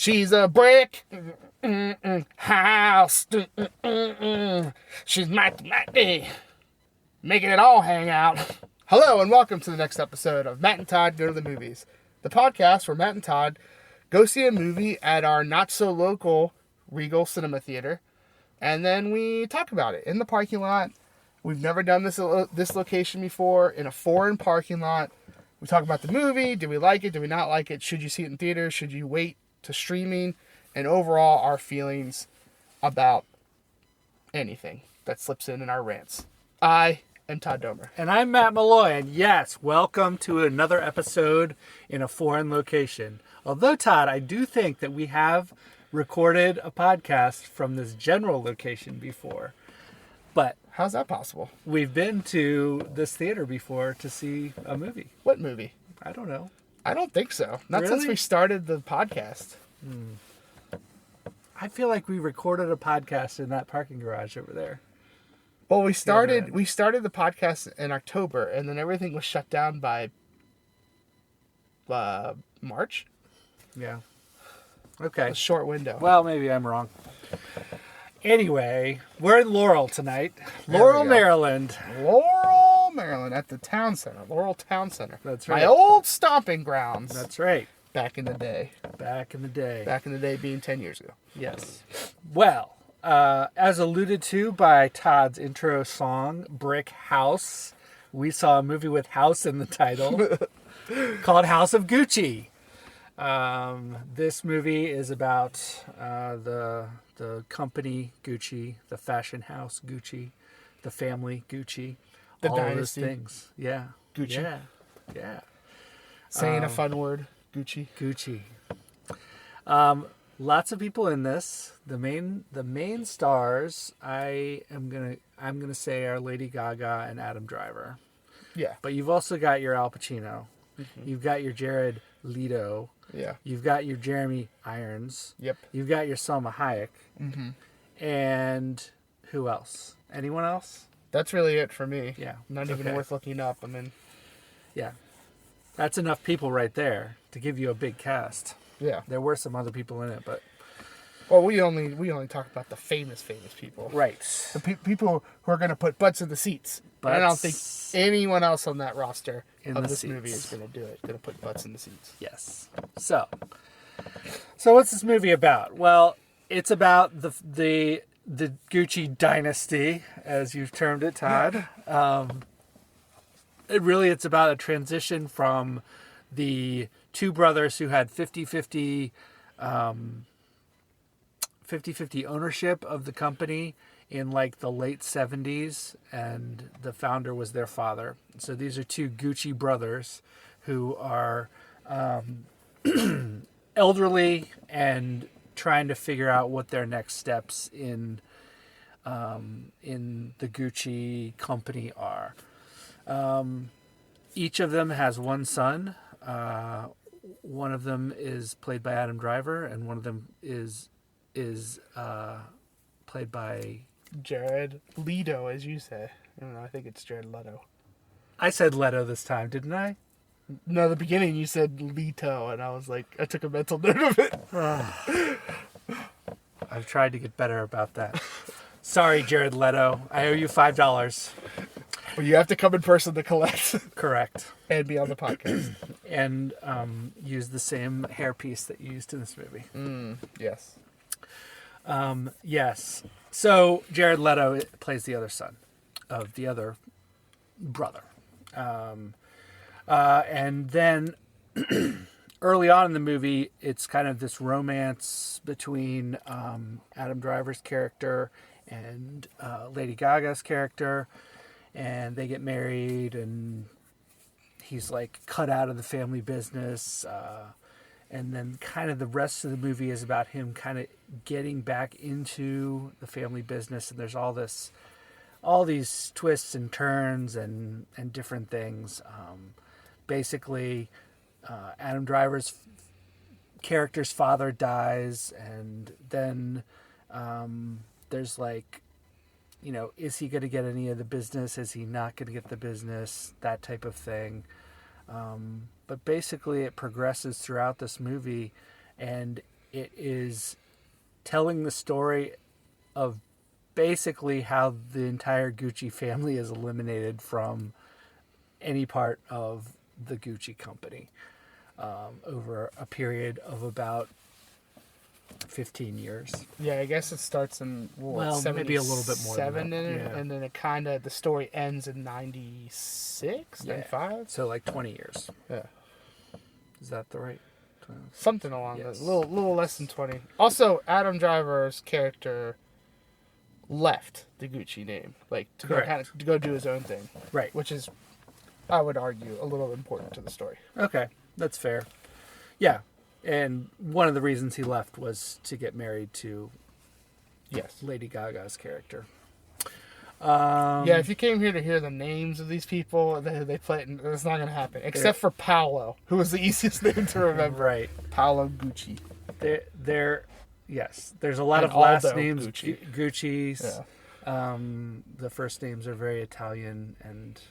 She's a brick house. She's mighty, making it all hang out. Hello and welcome to the next episode of Matt and Todd Go to the Movies, the podcast where Matt and Todd go see a movie at our not-so-local Regal Cinema Theater, and then we talk about it in the parking lot. We've never done this location before, in a foreign parking lot. We talk about the movie. Do we like it? Do we not like it? Should you see it in theaters? Should you wait to streaming? And overall, our feelings about anything that slips in our rants. I am Todd Domer. And I'm Matt Malloy, and yes, welcome to another episode in a foreign location. Although, Todd, I do think that we have recorded a podcast from this general location before. But how's that possible? We've been to this theater before to see a movie. What movie? I don't know. I don't think so. Not Really? since we started the podcast. I feel like we recorded a podcast in that parking garage over there. Well, we started the podcast in October, and then everything was shut down by March. Yeah. Okay. A short window. Well, maybe I'm wrong. Anyway, we're in Laurel tonight. There Laurel, we go. Maryland. Laurel, Maryland, at the town center. Laurel Town Center. That's right. My old stomping grounds. That's right. Back in the day. Back in the day. Back in the day being 10 years ago. Yes. Well, as alluded to by Todd's intro song, Brick House, we saw a movie with house in the title called House of Gucci. This movie is about the company Gucci, the fashion house Gucci, the family Gucci, The all dynasty. of those things. Yeah. Gucci. Yeah. Saying a fun word. Gucci. Gucci. Lots of people in this. The main stars I'm gonna say are Lady Gaga and Adam Driver. Yeah. But you've also got your Al Pacino. Mm-hmm. You've got your Jared Leto. Yeah. You've got your Jeremy Irons. Yep. You've got your Salma Hayek. Mm-hmm. And who else? Anyone else? That's really it for me. Yeah. Not even worth looking up. I mean. Yeah. That's enough people right there to give you a big cast. Yeah. There were some other people in it, but. Well, we only talk about the famous people. Right. The people who are going to put butts in the seats. And I don't think anyone else on that roster of this movie is going to do it. Going to put butts in the seats. Yes. So what's this movie about? Well, it's about the Gucci dynasty, as you've termed it, Todd. It's about a transition from the two brothers who had 50-50 ownership of the company in like the late 70s, and the founder was their father. So these are two Gucci brothers who are elderly and trying to figure out what their next steps in the Gucci company are. Each of them has one son. One of them is played by Adam Driver, and one of them is played by Jared Leto, as you say. I don't know. I think it's Jared Leto. I said Leto this time, didn't I? No, the beginning you said Leto, and I was like, I took a mental note of it. I've tried to get better about that. Sorry, Jared Leto. I owe you $5. Well, you have to come in person to collect. Correct. And be on the podcast. And use the same hairpiece that you used in this movie. Yes. Yes. So Jared Leto plays the other son of the other brother. And then early on in the movie, it's kind of this romance between Adam Driver's character and Lady Gaga's character. And they get married, and he's like cut out of the family business. And then kind of the rest of the movie is about him kind of getting back into the family business. And there's all these twists and turns and different things. Basically, Adam Driver's character's father dies, and then there's like, is he going to get any of the business? Is he not going to get the business? That type of thing. But basically it progresses throughout this movie, and it is telling the story of basically how the entire Gucci family is eliminated from any part of the Gucci company over a period of about 15 years. Yeah, I guess it starts in maybe a little bit more than that. And then it kind of, the story ends in 96, 95? So like 20 years. Yeah. Is that the right? Something along that. A little less than 20. Also, Adam Driver's character left the Gucci name, like to go do his own thing. Right. Which is, I would argue, a little important to the story. Okay, that's fair. Yeah, and one of the reasons he left was to get married to Lady Gaga's character. If you came here to hear the names of these people that they play, it's not going to happen. Except for Paolo, who was the easiest name to remember. Right. Paolo Gucci. There's a lot of last names. Gucci's. Yeah. The first names are very Italian, and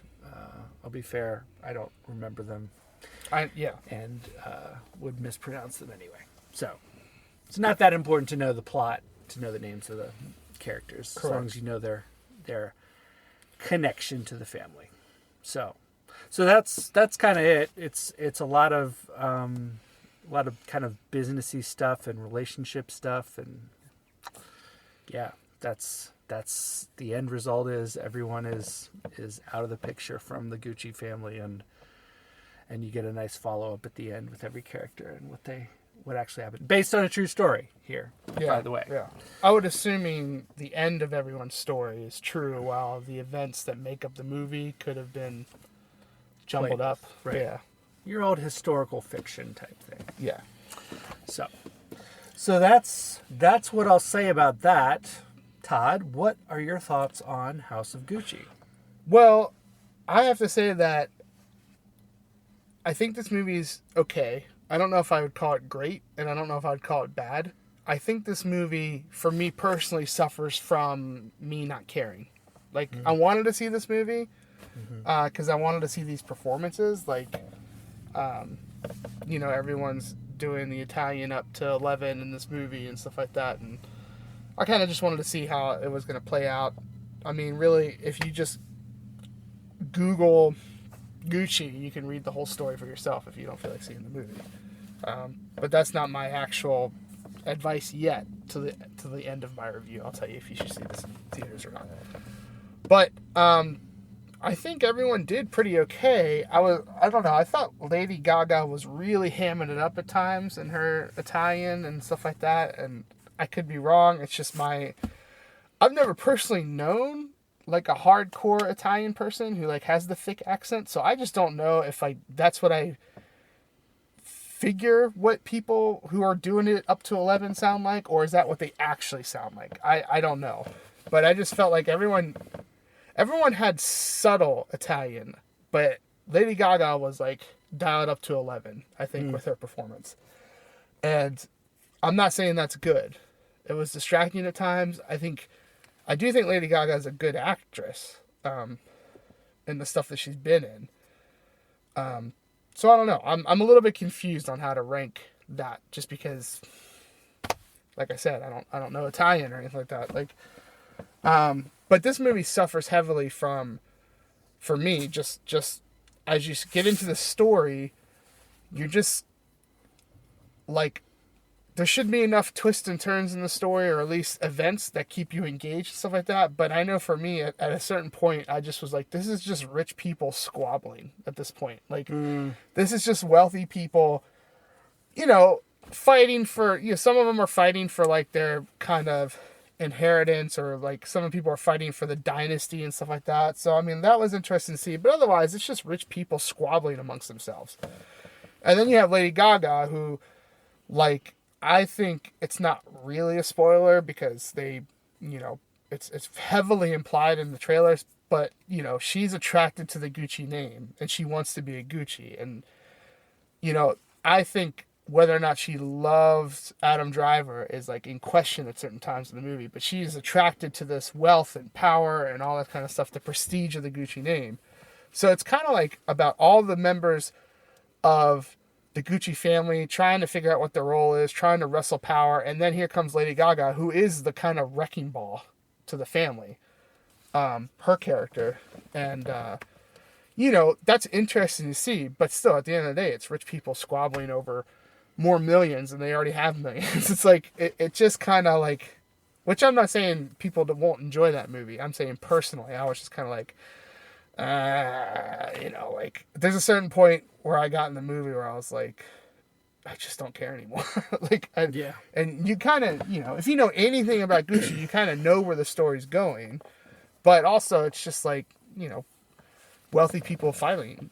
I'll be fair, I don't remember them. And would mispronounce them anyway. So it's not that important to know the plot, to know the names of the characters, Correct. as long as you know their connection to the family. So that's kind of it. It's a lot of kind of businessy stuff and relationship stuff, and that's the end result is everyone is out of the picture from the Gucci family, and you get a nice follow up at the end with every character and what actually happened, based on a true story here, by the way. Yeah. I would assuming the end of everyone's story is true, while the events that make up the movie could have been jumbled up. Right. Yeah. Your old historical fiction type thing. Yeah. So that's what I'll say about that. Todd, what are your thoughts on House of Gucci? Well, I have to say that I think this movie's okay. I don't know if I would call it great, and I don't know if I would call it bad. I think this movie, for me personally, suffers from me not caring. Like, I wanted to see this movie because I wanted to see these performances. Like, everyone's doing the Italian up to 11 in this movie and stuff like that. And I kind of just wanted to see how it was going to play out. I mean, really, if you just Google Gucci, you can read the whole story for yourself if you don't feel like seeing the movie. But that's not my actual advice yet to the end of my review. I'll tell you if you should see this in theaters or not. But I think everyone did pretty okay. I don't know. I thought Lady Gaga was really hamming it up at times in her Italian and stuff like that. And I could be wrong. It's just I've never personally known like a hardcore Italian person who like has the thick accent. So I just don't know if that's what I figure what people who are doing it up to 11 sound like, or is that what they actually sound like? I don't know. But I just felt like everyone had subtle Italian, but Lady Gaga was like dialed up to 11, I think, with her performance. And I'm not saying that's good. It was distracting at times. I do think Lady Gaga is a good actress in the stuff that she's been in. So I don't know. I'm a little bit confused on how to rank that, just because, like I said, I don't know Italian or anything like that. Like, but this movie suffers heavily for me, just as you get into the story, you're just like, there should be enough twists and turns in the story, or at least events that keep you engaged and stuff like that. But I know for me, at a certain point, I just was like, this is just rich people squabbling at this point. Like, this is just wealthy people, fighting for, some of them are fighting for like their kind of inheritance, or like some of the people are fighting for the dynasty and stuff like that. So, I mean, that was interesting to see. But otherwise, it's just rich people squabbling amongst themselves. And then you have Lady Gaga, who, like, I think it's not really a spoiler because they, it's heavily implied in the trailers, but, she's attracted to the Gucci name and she wants to be a Gucci. And, I think whether or not she loves Adam Driver is like in question at certain times in the movie, but she's attracted to this wealth and power and all that kind of stuff, the prestige of the Gucci name. So it's kind of like about all the members of the Gucci family, trying to figure out what their role is, trying to wrestle power, and then here comes Lady Gaga, who is the kind of wrecking ball to the family, her character, and that's interesting to see. But still, at the end of the day, it's rich people squabbling over more millions, and they already have millions. It's like it just kind of like, which I'm not saying people won't enjoy that movie. I'm saying personally, I was just kind of like, like there's a certain point where I got in the movie where I was like, I just don't care anymore. Yeah. And you kind of, if you know anything about Gucci, you kind of know where the story's going, but also it's just like, wealthy people fighting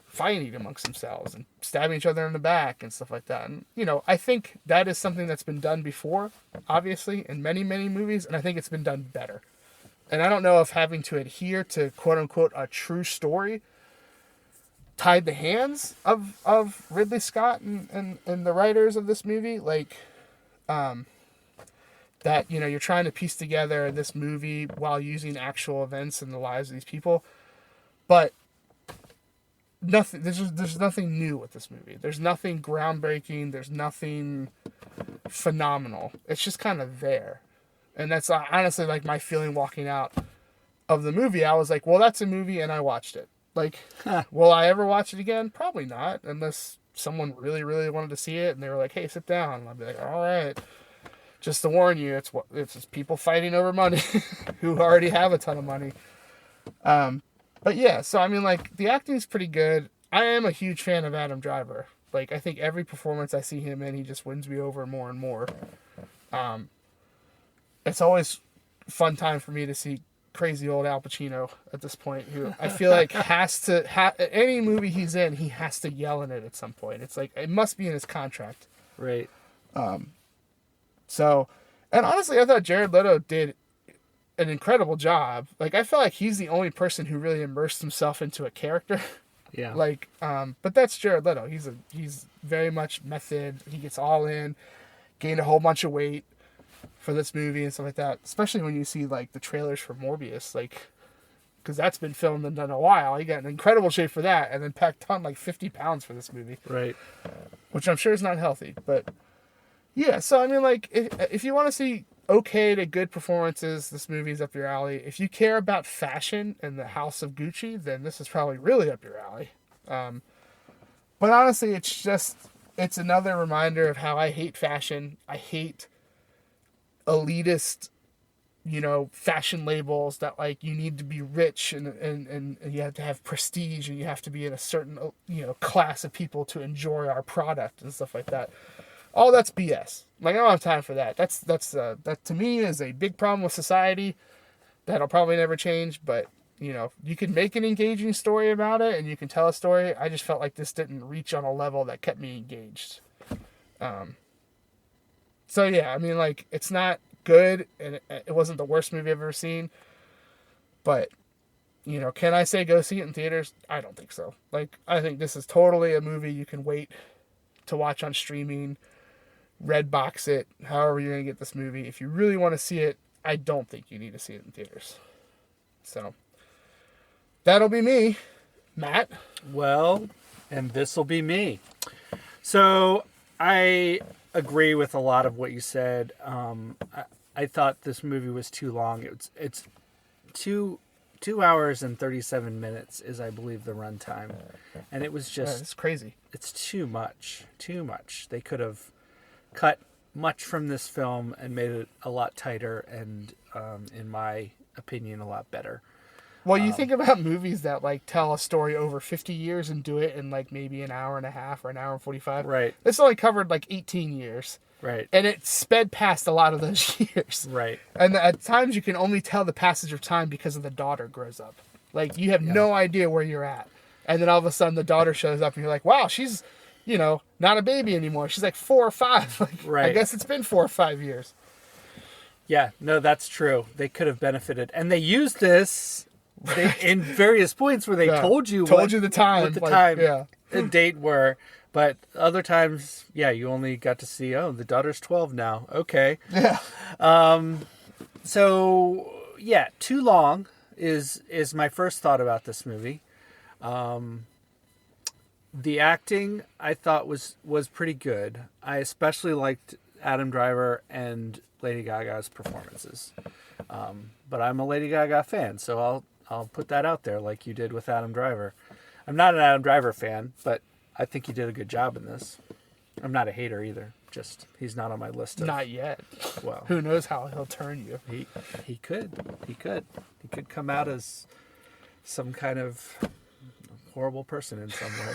amongst themselves and stabbing each other in the back and stuff like that. And, I think that is something that's been done before, obviously, in many, many movies, and I think it's been done better. And I don't know if having to adhere to, quote-unquote, a true story tied the hands of Ridley Scott and the writers of this movie. Like, that, you're trying to piece together this movie while using actual events in the lives of these people. But nothing. There's nothing new with this movie. There's nothing groundbreaking. There's nothing phenomenal. It's just kind of there, and that's honestly like my feeling walking out of the movie. I was like, well, that's a movie, and I watched it. Like, will I ever watch it again? Probably not, unless someone really, really wanted to see it, and they were like, hey, sit down. And I'd be like, all right. Just to warn you, it's just people fighting over money who already have a ton of money. But yeah, so I mean, like, the acting is pretty good. I am a huge fan of Adam Driver. Like, I think every performance I see him in, he just wins me over more and more. It's always a fun time for me to see crazy old Al Pacino at this point, who I feel like has to, any movie he's in, he has to yell in it at some point. It's like, it must be in his contract. Right. So, and honestly, I thought Jared Leto did an incredible job. Like, I feel like he's the only person who really immersed himself into a character. Yeah. Like, but that's Jared Leto. He's very much method. He gets all in, gained a whole bunch of weight for this movie and stuff like that. Especially when you see like the trailers for Morbius, like, because that's been filmed and done a while. He got in incredible shape for that, and then packed on like 50 pounds for this movie. Right. Which I'm sure is not healthy, but yeah. So I mean, like, if you want to see okay to good performances, this movie's up your alley. If you care about fashion and the House of Gucci, then this is probably really up your alley. But honestly, it's another reminder of how I hate fashion. I hate elitist, fashion labels that, like, you need to be rich and you have to have prestige and you have to be in a certain, class of people to enjoy our product and stuff like that. All that's BS. Like, I don't have time for that. That to me is a big problem with society that'll probably never change. But, you can make an engaging story about it and you can tell a story. I just felt like this didn't reach on a level that kept me engaged. So yeah, I mean, like, it's not good and it wasn't the worst movie I've ever seen. But, can I say go see it in theaters? I don't think so. Like, I think this is totally a movie you can wait to watch on streaming. Redbox it, however you're going to get this movie. If you really want to see it, I don't think you need to see it in theaters. So, that'll be me, Matt. Well, and this'll be me. So, I agree with a lot of what you said. I thought this movie was too long. It's 2 hours and 37 minutes is, I believe, the runtime. And it was just... it's crazy. It's too much. Too much. They could have cut much from this film and made it a lot tighter and, in my opinion, a lot better. Well, you think about movies that, like, tell a story over 50 years and do it in, like, maybe an hour and a half or an hour and 45. Right. This only covered, like, 18 years. Right. And it sped past a lot of those years. Right. And at times you can only tell the passage of time because of the daughter grows up. Like, you have no idea where you're at. And then all of a sudden the daughter shows up and you're like, wow, she's, not a baby anymore. She's like 4 or 5. Like, right. I guess it's been 4 or 5 years. Yeah, no, that's true. They could have benefited. And they used this in various points where they told you the time. What the date were. But other times, you only got to see, the daughter's 12 now. Okay. Yeah. So, too long is my first thought about this movie. The acting I thought was pretty good. I especially liked Adam Driver and Lady Gaga's performances. But I'm a Lady Gaga fan, so I'll put that out there like you did with Adam Driver. I'm not an Adam Driver fan, but I think he did a good job in this. I'm not a hater either. Just he's not on my list. Not yet. Well, who knows how he'll turn you? He could come out as some kind of horrible person in some way.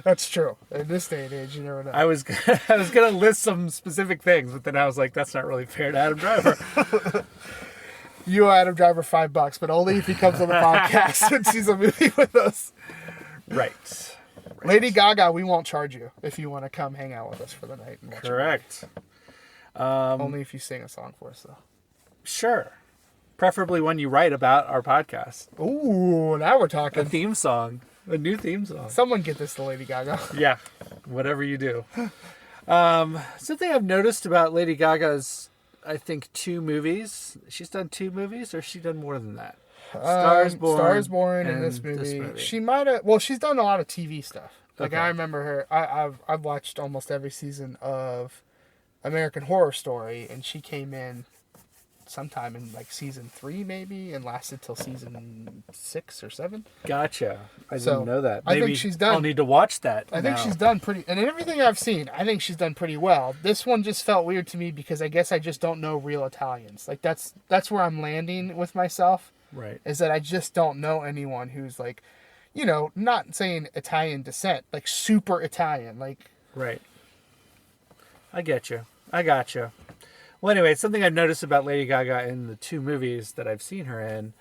That's true. In this day and age, you never know. I was gonna list some specific things, but then I was like, that's not really fair to Adam Driver. You owe Adam Driver $5, but only if he comes on the podcast and sees a movie with us. Right. Lady Gaga, we won't charge you if you want to come hang out with us for the night. And watch Correct. Only if you sing a song for us, though. Sure. Preferably one you write about our podcast. Ooh, now we're talking. A theme song. A new theme song. Someone get this to Lady Gaga. Yeah. Whatever you do. Something I've noticed about Lady Gaga's, I think, 2 movies. She's done 2 movies, or has she done more than that? Stars Born in this movie. She might have. Well, she's done a lot of TV stuff. Like okay. I remember her. I've watched almost every season of American Horror Story, and she came in sometime in like season 3 maybe, and lasted till season 6 or 7. Gotcha. I didn't know that. Maybe I think she's done. I'll need to watch that. I think she's done pretty. And in everything I've seen, I think she's done pretty well. This one just felt weird to me because I guess I just don't know real Italians. Like that's where I'm landing with myself. Right. Is that I just don't know anyone who's like, not saying Italian descent, like super Italian, like. Right. I get you. I got you. Well, anyway, it's something I've noticed about Lady Gaga in the 2 movies that I've seen her in,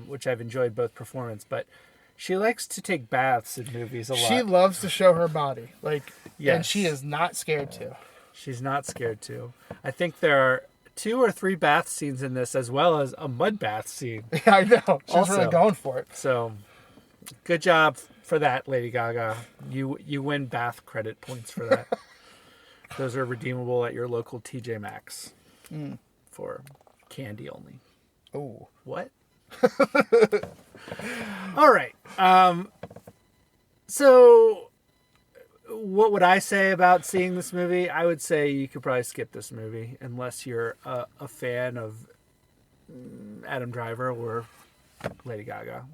which I've enjoyed both performance, but she likes to take baths in movies a lot. She loves to show her body, yes. And she is not scared to. She's not scared to. I think there are 2 or 3 bath scenes in this, as well as a mud bath scene. Yeah, I know. She's really going for it. So, good job for that, Lady Gaga. You win bath credit points for that. Those are redeemable at your local TJ Maxx for candy only. Oh, what? All right. So, what would I say about seeing this movie? I would say you could probably skip this movie unless you're a fan of Adam Driver or Lady Gaga,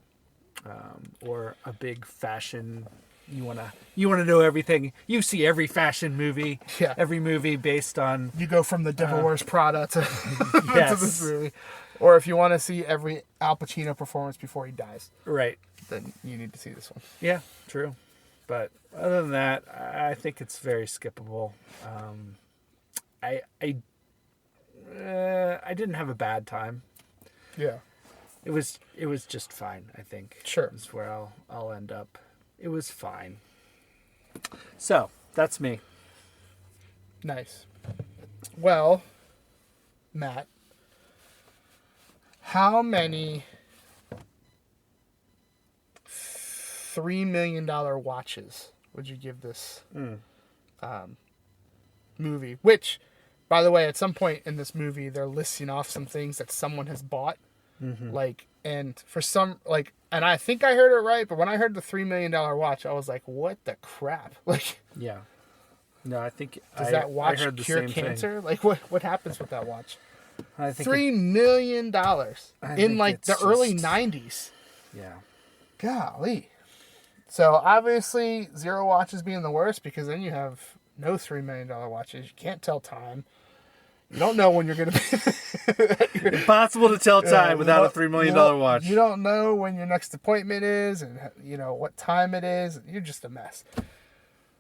or a big fashion. You wanna know everything. You see every fashion movie. Yeah. Every movie based on. You go from the Devil Wears Prada to, yes. to this movie, or if you want to see every Al Pacino performance before he dies, right? Then you need to see this one. Yeah, true. But other than that, I think it's very skippable. I didn't have a bad time. Yeah. It was just fine, I think. Sure. That's where I'll end up. It was fine. So, that's me. Nice. Well, Matt, how many $3 million watches would you give this movie? Which, by the way, at some point in this movie, they're listing off some things that someone has bought. Mm-hmm. And for some, and I think I heard it right, but when I heard the $3 million watch, I was like, what the crap? Yeah. No, I think... Does that watch cure cancer? Thing. What happens with that watch? I think $3 million in the early 90s. Yeah. Golly. So obviously, zero watches being the worst, because then you have no $3 million watches. You can't tell time. You don't know when you're going to be... Impossible to tell time without a $3 million watch. You don't know when your next appointment is and what time it is. You're just a mess.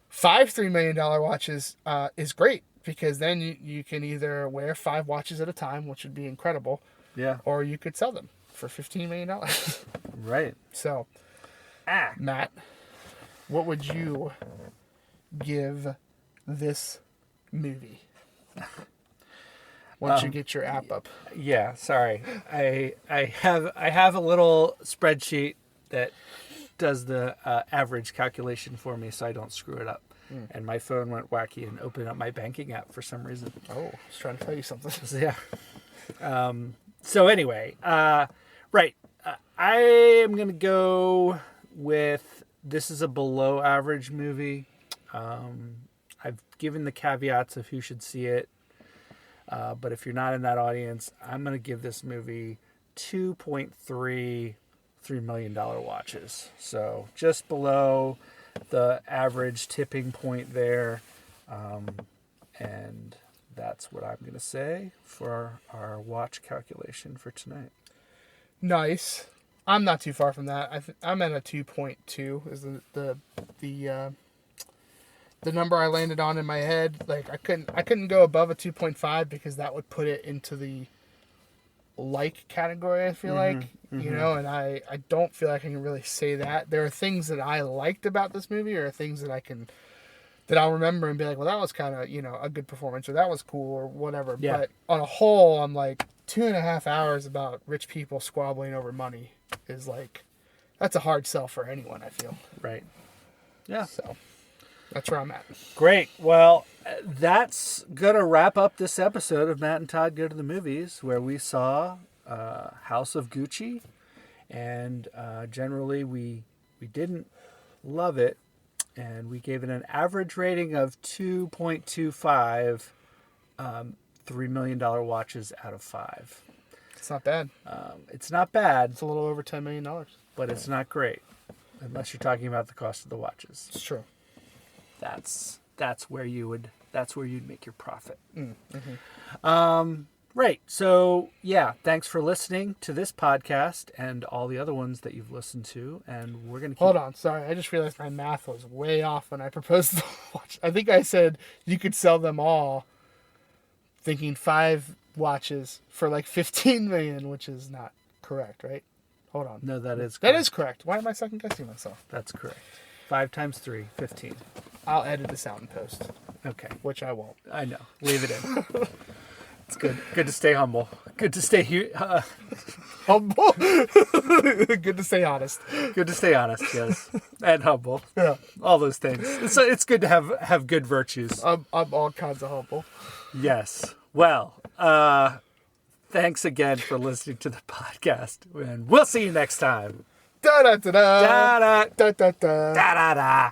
5 $3 million watches is great, because then you can either wear 5 watches at a time, which would be incredible. Yeah. Or you could sell them for $15 million. Right. So, Matt, what would you give this movie? Once you get your app up. Yeah, sorry. I have a little spreadsheet that does the average calculation for me so I don't screw it up. And my phone went wacky and opened up my banking app for some reason. Oh, I was trying to tell you something. So, yeah. So anyway, right. I am going to go with this is a below average movie. I've given the caveats of who should see it. But if you're not in that audience, I'm going to give this movie 2.3 $3 million watches. So just below the average tipping point there. And that's what I'm going to say for our watch calculation for tonight. Nice. I'm not too far from that. I'm at a 2.2 is the number I landed on in my head. Like I couldn't go above a 2.5 because that would put it into the like category, I feel like, you know, and I don't feel like I can really say that. There are things that I liked about this movie, or things that I'll remember and be like, well, that was kind of, you know, a good performance, or that was cool, or whatever. Yeah. But on a whole, I'm like, 2.5 hours about rich people squabbling over money is like, that's a hard sell for anyone, I feel. Right. Yeah. So that's where I'm at. Great. Well, that's going to wrap up this episode of Matt and Todd Go to the Movies, where we saw House of Gucci. And generally, we didn't love it. And we gave it an average rating of 2.25 $3 million watches out of 5. It's not bad. It's not bad. It's a little over $10 million. But it's not great. Unless you're talking about the cost of the watches. It's true. That's where you'd make your profit. Mm-hmm. Right. So yeah, thanks for listening to this podcast and all the other ones that you've listened to. And we're gonna hold on. Sorry, I just realized my math was way off when I proposed the watch. I think I said you could sell them all, thinking 5 watches for like 15 million, which is not correct, right? Hold on. No, that is correct. That is correct. Why am I second guessing myself? That's correct. 5 times 3, 15. I'll edit this out in post. Okay. Which I won't. I know. Leave it in. It's good. Good to stay humble. Good to stay here. Humble. Good to stay honest. Good to stay honest, yes. And humble. Yeah. All those things. It's good to have good virtues. I'm all kinds of humble. Yes. Well, thanks again for listening to the podcast. And we'll see you next time. Da da da da Da da da da da da da da.